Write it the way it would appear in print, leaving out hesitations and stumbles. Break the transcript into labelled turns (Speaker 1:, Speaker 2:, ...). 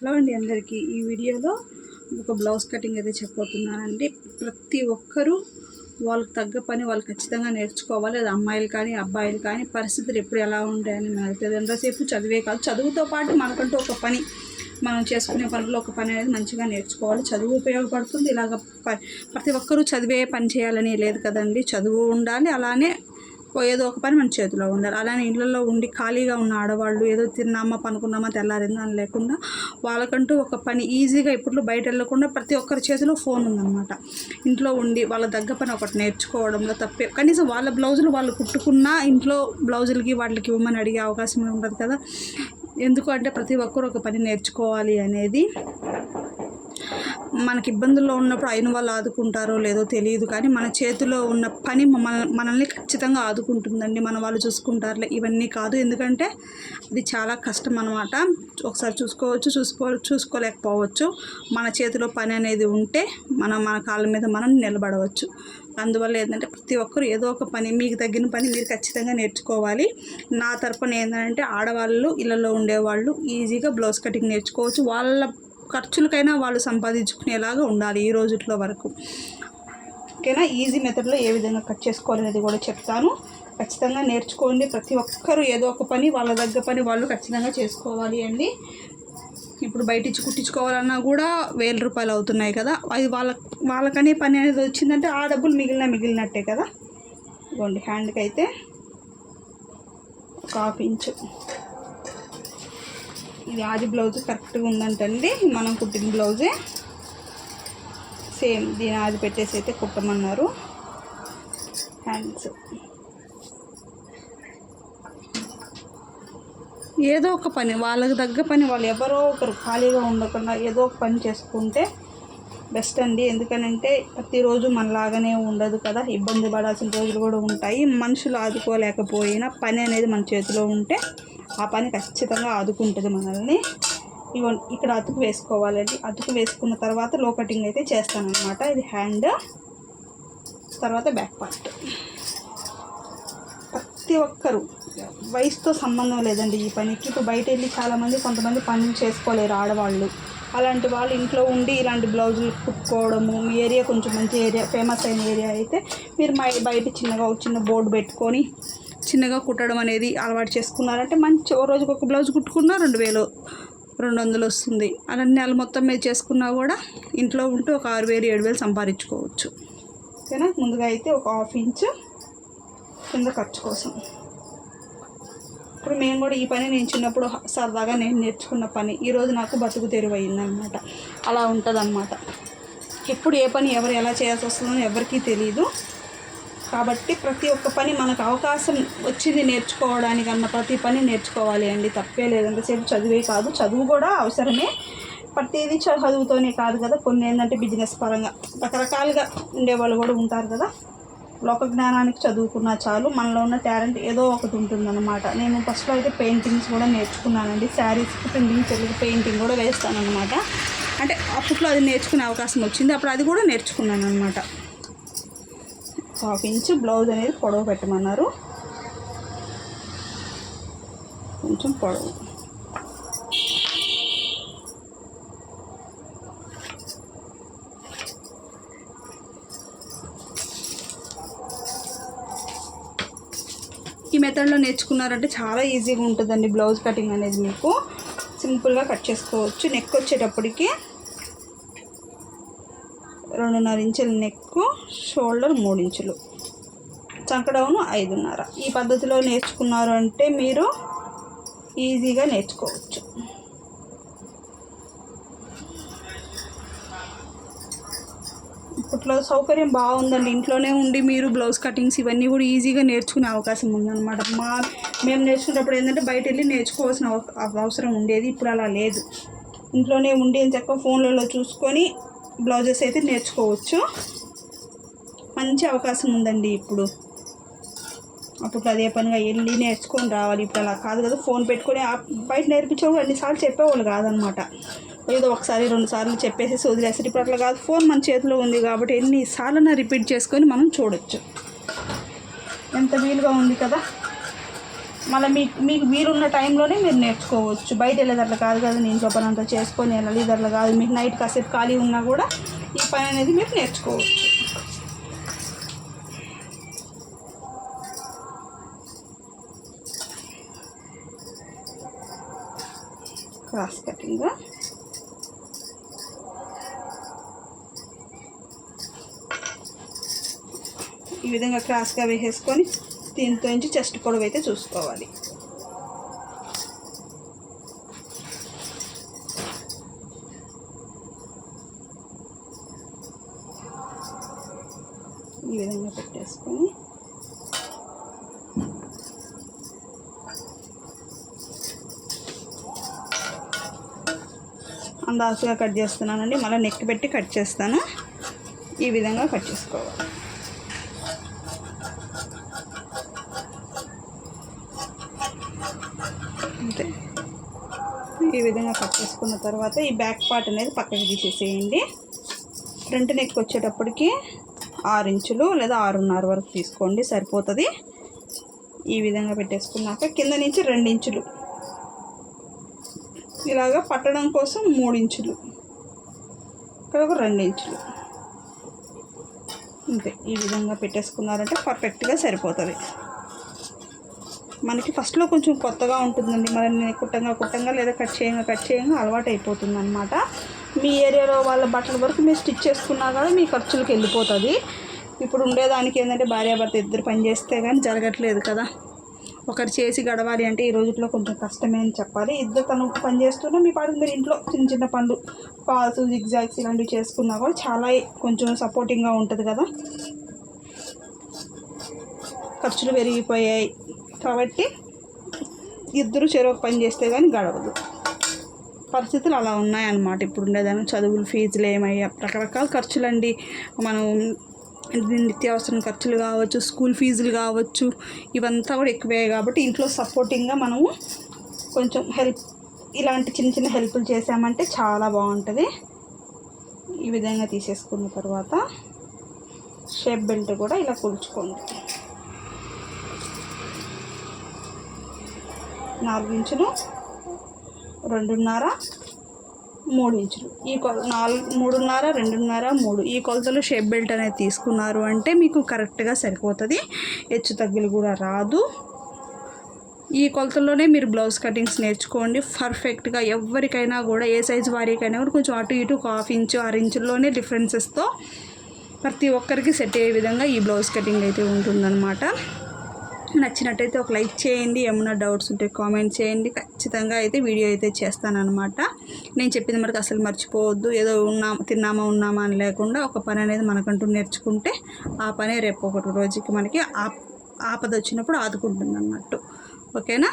Speaker 1: Hello అండి అందరికీ. ఈ వీడియోలో ఒక బ్లౌజ్ కటింగ్ అయితే చెప్పబోతున్నానండి. ప్రతి ఒక్కరూ వాళ్ళకి తగ్గ పని వాళ్ళు ఖచ్చితంగా నేర్చుకోవాలి. అది అమ్మాయిలు కానీ అబ్బాయిలు కానీ పరిస్థితులు ఎప్పుడు ఎలా ఉంటాయని మనకు తెలియదు. ఎంతసేపు చదివే కాదు, చదువుతో పాటు మనకంటూ ఒక పని మనం చేసుకునే పనిలో ఒక పని అనేది మంచిగా నేర్చుకోవాలి. చదువు ఉపయోగపడుతుంది. ఇలాగ ప్రతి ఒక్కరూ చదివే పని చేయాలని లేదు కదండి. చదువు ఉండాలి, అలానే ఏదో ఒక పని మన చేతిలో ఉండాలి. అలానే ఇళ్ళల్లో ఉండి ఖాళీగా ఉన్న ఆడవాళ్ళు ఏదో తిన్నామా పనుకున్నామా తెల్లారిందా అని లేకుండా వాళ్ళకంటూ ఒక పని ఈజీగా ఇప్పుడు బయట వెళ్ళకుండా ప్రతి ఒక్కరి చేతిలో ఫోన్ ఉందన్నమాట. ఇంట్లో ఉండి వాళ్ళ దగ్గర పని ఒకటి నేర్చుకోవడంలో తప్పే. కనీసం వాళ్ళ బ్లౌజులు వాళ్ళు కుట్టుకున్నా ఇంట్లో బ్లౌజులకి వాటికి ఇవ్వమని అడిగే అవకాశం ఉంటుంది కదా. ఎందుకు అంటే ప్రతి ఒక్కరు ఒక పని నేర్చుకోవాలి అనేది. మనకి ఇబ్బందుల్లో ఉన్నప్పుడు అయిన వాళ్ళు ఆదుకుంటారో లేదో తెలియదు, కానీ మన చేతిలో ఉన్న పని మనల్ని ఖచ్చితంగా ఆదుకుంటుందండి. మన వాళ్ళు చూసుకుంటారులే ఇవన్నీ కాదు, ఎందుకంటే అది చాలా కష్టం అన్నమాట. ఒకసారి చూసుకోవచ్చు, చూసుకోలేకపోవచ్చు. మన చేతిలో పని అనేది ఉంటే మన కాళ్ళ మీద మనం నిలబడవచ్చు. అందువల్ల ఏంటంటే ప్రతి ఒక్కరు ఏదో ఒక పని మీకు తగ్గిన పని మీరు ఖచ్చితంగా నేర్చుకోవాలి. నా తరపున ఏంటంటే ఆడవాళ్ళు ఇళ్ళలో ఉండేవాళ్ళు ఈజీగా బ్లౌజ్ కటింగ్ నేర్చుకోవచ్చు. వాళ్ళ ఖర్చులకైనా వాళ్ళు సంపాదించుకునేలాగా ఉండాలి ఈ రోజుల్లో వరకు. ఓకేనా. ఈజీ మెథడ్లో ఏ విధంగా కట్ చేసుకోవాలనేది కూడా చెప్తాను. ఖచ్చితంగా నేర్చుకోండి. ప్రతి ఒక్కరూ ఏదో ఒక పని వాళ్ళ దగ్గర పని వాళ్ళు ఖచ్చితంగా చేసుకోవాలి అండి. ఇప్పుడు బయట ఇచ్చి కుట్టించుకోవాలన్నా కూడా 1000 రూపాయలు అవుతున్నాయి కదా. అది వాళ్ళకనే పని అనేది వచ్చిందంటే ఆ డబ్బులు మిగిలినట్టే కదా. ఇవ్వండి, హ్యాండ్కి అయితే 1/2 ఇంచు. ఇది ఆది బ్లౌజ్ కరెక్ట్గా ఉందంటండి. మనం కుట్టిన బ్లౌజే సేమ్ దీని ఆది పెట్టేసి అయితే కుట్టమన్నారు. హ్యాండ్స్ ఏదో ఒక పని వాళ్ళకి తగ్గ పని వాళ్ళు ఎవరో ఒకరు ఖాళీగా ఉండకుండా ఏదో ఒక పని చేసుకుంటే బెస్ట్ అండి. ఎందుకనంటే ప్రతిరోజు మనలాగానే ఉండదు కదా, ఇబ్బంది పడాల్సిన రోజులు కూడా ఉంటాయి. మనుషులు ఆదుకోలేకపోయినా పని అనేది మన చేతిలో ఉంటే ఆ పని ఖచ్చితంగా ఆదుకుంటుంది మనల్ని. ఇక్కడ అతుకు వేసుకోవాలండి. అతుకు వేసుకున్న తర్వాత లో కటింగ్ అయితే చేస్తానన్నమాట. ఇది హ్యాండ్, తర్వాత బ్యాక్ పార్ట్. ప్రతి ఒక్కరు వయసుతో సంబంధం లేదండి ఈ పనికి. ఇప్పుడు బయట వెళ్ళి కొంతమంది పనులు చేసుకోలేరు ఆడవాళ్ళు. అలాంటి వాళ్ళు ఇంట్లో ఉండి ఇలాంటి బ్లౌజులు కుట్టుకోవడము. మీ ఏరియా కొంచెం మంచి ఏరియా, ఫేమస్ అయిన ఏరియా అయితే మీరు బయట చిన్న బోర్డు పెట్టుకొని చిన్నగా కుట్టడం అనేది అలవాటు చేసుకున్నారంటే మంచి ఓ రోజుకి ఒక బ్లౌజ్ కుట్టుకున్నా 2200 వస్తుంది. అలా నెల మొత్తం మీద చేసుకున్నా కూడా ఇంట్లో ఉంటూ ఒక 6000 7000 సంపాదించుకోవచ్చు. ఓకేనా. ముందుగా అయితే ఒక 1/2 ఇంచు కింద ఖర్చు కోసం. ఇప్పుడు మేము కూడా ఈ పని నేను చిన్నప్పుడు సరదాగా నేను నేర్చుకున్న పని ఈరోజు నాకు బతుకు తెరువైందనమాట. అలా ఉంటుంది అన్నమాట. ఎప్పుడు ఏ పని ఎవరు ఎలా చేయాల్సి వస్తుందో ఎవరికీ తెలియదు. కాబట్టి ప్రతి ఒక్క పని మనకు అవకాశం వచ్చింది నేర్చుకోవడానికన్నా ప్రతి పని నేర్చుకోవాలి అండి. తప్పే లేదు. ఎంతసేపు చదివే కాదు, చదువు కూడా అవసరమే. ప్రతిదీ చదువుతోనే కాదు కదా. కొన్ని ఏంటంటే బిజినెస్ పరంగా రకరకాలుగా ఉండేవాళ్ళు కూడా ఉంటారు కదా. లోక జ్ఞానానికి చదువుకున్నా చాలు, మనలో ఉన్న టాలెంట్ ఏదో ఒకటి ఉంటుందన్నమాట. నేను ఫస్ట్లో అయితే పెయింటింగ్స్ కూడా నేర్చుకున్నానండి. శారీస్కి పెయింటింగ్ కూడా వేస్తానన్నమాట. అంటే అప్పట్లో అది నేర్చుకునే అవకాశం వచ్చింది. అప్పుడు అది కూడా నేర్చుకున్నాను అనమాట. 1/2 ఇంచు బ్లౌజ్ అనేది పొడవు పెట్టమన్నారు. కొంచెం పొడవు. ఈ మెథడ్లో నేర్చుకున్నారంటే చాలా ఈజీగా ఉంటుందండి బ్లౌజ్ కటింగ్ అనేది. మీకు సింపుల్గా కట్ చేసుకోవచ్చు. నెక్ వచ్చేటప్పటికి 2.5 ఇంచులు నెక్కు, షోల్డర్ 3 ఇంచులు, చంకడౌను 5.5. ఈ పద్ధతిలో నేర్చుకున్నారు అంటే మీరు ఈజీగా నేర్చుకోవచ్చు. ఇప్పట్లో సౌకర్యం బాగుందండి. ఇంట్లోనే ఉండి మీరు బ్లౌజ్ కటింగ్స్ ఇవన్నీ కూడా ఈజీగా నేర్చుకునే అవకాశం ఉందన్నమాట. మేము నేర్చుకునేటప్పుడు ఏంటంటే బయట వెళ్ళి నేర్చుకోవాల్సిన అవసరం ఉండేది. ఇప్పుడు అలా లేదు. ఇంట్లోనే ఉండి చక్కగా ఫోన్లలో చూసుకొని బ్లౌజెస్ అయితే నేర్చుకోవచ్చు. మంచి అవకాశం ఉందండి ఇప్పుడు. అప్పట్లో అదే పనిగా వెళ్ళి నేర్చుకొని రావాలి. ఇప్పుడు అలా కాదు కదా. ఫోన్ పెట్టుకొని బయట నేర్పించేవాళ్ళు అన్నిసార్లు చెప్పేవాళ్ళు కాదనమాట. ఏదో ఒకసారి 2 సార్లు చెప్పేసి వదిలేస్తారు. ఇప్పుడు అట్లా కాదు. ఫోన్ మన చేతిలో ఉంది కాబట్టి ఎన్నిసార్లు రిపీట్ చేసుకొని మనం చూడొచ్చు. ఎంత వీలుగా ఉంది కదా. మళ్ళీ మీకు వీలున్న టైంలోనే మీరు నేర్చుకోవచ్చు. బయట వెళ్ళేది అట్లా కాదు కదా, నేను ఇంట్లో పని అంతా చేసుకొని వెళ్ళాలి, ఇది అట్లా కాదు. మీకు నైట్ కాసేపు ఖాళీ ఉన్నా కూడా ఈ పని అనేది మీరు నేర్చుకోవచ్చు. క్రాస్ కటింగ్ ఈ విధంగా క్రాస్గా వేసేసుకొని దీంతో నుంచి చెస్ట్ పొడవు అయితే చూసుకోవాలి. ఈ విధంగా పెట్టేసుకొని అందాజుగా కట్ చేస్తున్నానండి. మళ్ళీ నెక్ పెట్టి కట్ చేస్తాను. ఈ విధంగా కట్ చేసుకోవాలి. అంతే. ఈ విధంగా కట్ చేసుకున్న తర్వాత ఈ బ్యాక్ పార్ట్ అనేది పక్కకి తీసేసేయండి. ఫ్రంట్ నెక్ వచ్చేటప్పటికి 6 ఇంచులు లేదా 6.5 వరకు తీసుకోండి, సరిపోతుంది. ఈ విధంగా పెట్టేసుకున్నాక కింద నుంచి 2 ఇంచులు ఇలాగా పట్టడం కోసం 3 ఇంచులు, ఇక్కడ ఒక 2 ఇంచులు, అంతే. ఈ విధంగా పెట్టేసుకున్నారంటే పర్ఫెక్ట్గా సరిపోతుంది. మనకి ఫస్ట్లో కొంచెం కొత్తగా ఉంటుందండి, మరి కుట్టంగా లేదా కట్ చేయంగా అలవాటు అయిపోతుంది అనమాట. మీ ఏరియాలో వాళ్ళ బట్టల వరకు మీరు స్టిచ్ చేసుకున్నా కూడా మీ ఖర్చులకు వెళ్ళిపోతుంది. ఇప్పుడు ఉండేదానికి ఏంటంటే భార్యాభర్త ఇద్దరు పని చేస్తే కానీ జరగట్లేదు కదా. ఒకరు చేసి గడవాలి అంటే ఈ రోజుల్లో కొంచెం కష్టమే అని చెప్పాలి. ఇద్దరు తను పని చేస్తున్నా మీ పాటు మీరు ఇంట్లో చిన్న పనులు, ఫాల్స్, జిగ్జాగ్స్ ఇలాంటివి చేసుకున్నా కూడా చాలా కొంచెం సపోర్టింగ్గా ఉంటుంది కదా. ఖర్చులు పెరిగిపోయాయి కాబట్టి ఇద్దరు చెరొక పని చేస్తే కానీ గడవదు. పరిస్థితులు అలా ఉన్నాయన్నమాట ఇప్పుడు ఉండేదాన్ని. చదువులు, ఫీజులు ఏమయ్యా, రకరకాల ఖర్చులండి. మనం నిత్యావసరం ఖర్చులు కావచ్చు, స్కూల్ ఫీజులు కావచ్చు, ఇవంతా కూడా ఎక్కువే. కాబట్టి ఇంట్లో సపోర్టింగ్గా మనము కొంచెం ఇలాంటి చిన్న హెల్ప్లు చేసామంటే చాలా బాగుంటుంది. ఈ విధంగా తీసేసుకున్న తర్వాత షేప్ బెల్ట్ కూడా ఇలా కొలుచుకోండి. 4 ఇంచులు, 2.5, 3 ఇంచులు, ఈ 3.5, 2.5, 3 ఈ కొలతలు షేప్ బెల్ట్ అనేది తీసుకున్నారు అంటే మీకు కరెక్ట్గా సరిపోతుంది. హెచ్చు తగ్గులు కూడా రాదు. ఈ కొలతల్లోనే మీరు బ్లౌజ్ కటింగ్స్ నేర్చుకోండి. పర్ఫెక్ట్గా ఎవరికైనా కూడా ఏ సైజు వారికైనా కూడా కొంచెం అటు ఇటు 1/2 ఇంచు 6 ఇంచుల్లోనే డిఫరెన్సెస్తో ప్రతి ఒక్కరికి సెట్ అయ్యే విధంగా ఈ బ్లౌజ్ కటింగ్ అయితే ఉంటుందన్నమాట. నచ్చినట్టయితే ఒక లైక్ చేయండి. ఏమన్నా డౌట్స్ ఉంటే కామెంట్ చేయండి. ఖచ్చితంగా అయితే వీడియో అయితే చేస్తానన్నమాట. నేను చెప్పింది మనకు అసలు మర్చిపోవద్దు. ఏదో ఉన్నామా అని లేకుండా ఒక పని అనేది మనకంటూ నేర్చుకుంటే ఆ పనే రేపు ఒకటి రోజుకి మనకి ఆపద వచ్చినప్పుడు ఆదుకుంటుంది అన్నట్టు. ఓకేనా?